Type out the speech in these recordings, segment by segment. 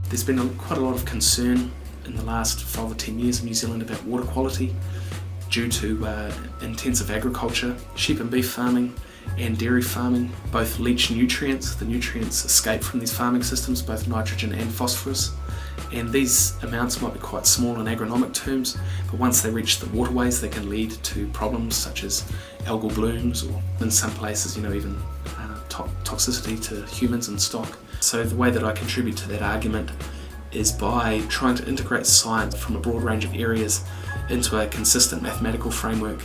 There's been quite a lot of concern in the last 5 or 10 years in New Zealand about water quality due to intensive agriculture, sheep and beef farming and dairy farming. Both leach nutrients, the nutrients escape from these farming systems, both nitrogen and phosphorus, and these amounts might be quite small in agronomic terms, but once they reach the waterways they can lead to problems such as algal blooms, or in some places even toxicity to humans and stock. So the way that I contribute to that argument is by trying to integrate science from a broad range of areas into a consistent mathematical framework,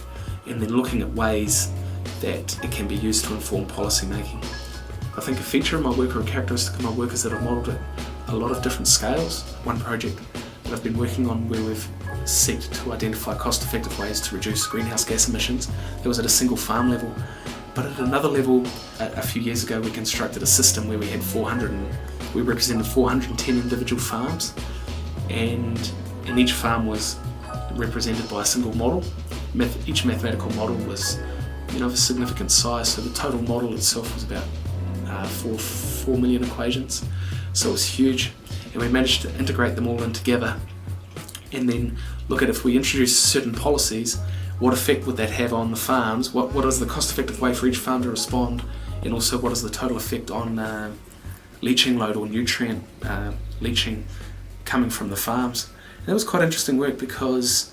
and then looking at ways that it can be used to inform policy making. I think a feature of my work, or a characteristic of my work, is that I've modelled at a lot of different scales. One project that I've been working on where we've set to identify cost-effective ways to reduce greenhouse gas emissions, that was at a single farm level. But at another level, a few years ago, we constructed a system where we represented 410 individual farms, and each farm was represented by a single model. Each mathematical model was of a significant size, so the total model itself was about 4 million equations, so it was huge, and we managed to integrate them all in together and then look at, if we introduce certain policies, what effect would that have on the farms, what is the cost-effective way for each farm to respond, and also what is the total effect on leaching load or nutrient leaching coming from the farms. And that was quite interesting work because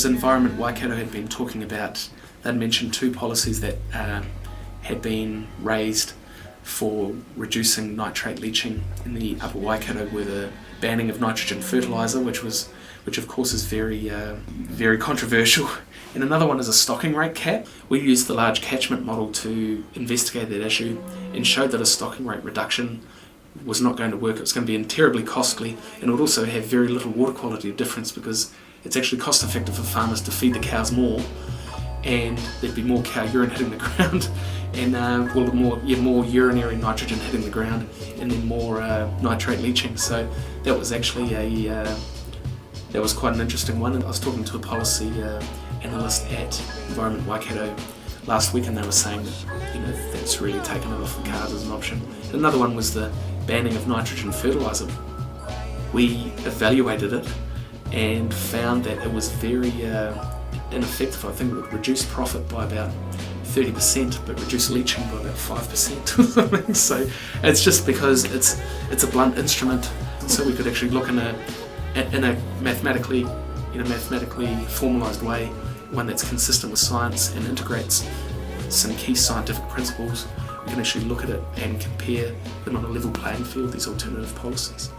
Environment Waikato had been talking about, they'd mentioned 2 policies that had been raised for reducing nitrate leaching in the upper Waikato, were the banning of nitrogen fertilizer, which of course is very controversial, and another one is a stocking rate cap. We used the large catchment model to investigate that issue and showed that a stocking rate reduction was not going to work. It was going to be terribly costly, and it would also have very little water quality difference because it's actually cost effective for farmers to feed the cows more, and there'd be more cow urine hitting the ground, and more urinary nitrogen hitting the ground, and then more nitrate leaching. So that was actually that was quite an interesting one. And I was talking to a policy analyst at Environment Waikato last week, and they were saying that that's really taken it off the cards as an option. And another one was the banning of nitrogen fertilizer. We evaluated it and found that it was very ineffective. I think it would reduce profit by about 30%, but reduce leaching by about 5% or something. So it's just because it's a blunt instrument, so we could actually look in a mathematically formalised way, one that's consistent with science and integrates some key scientific principles. We can actually look at it and compare them on a level playing field, these alternative policies.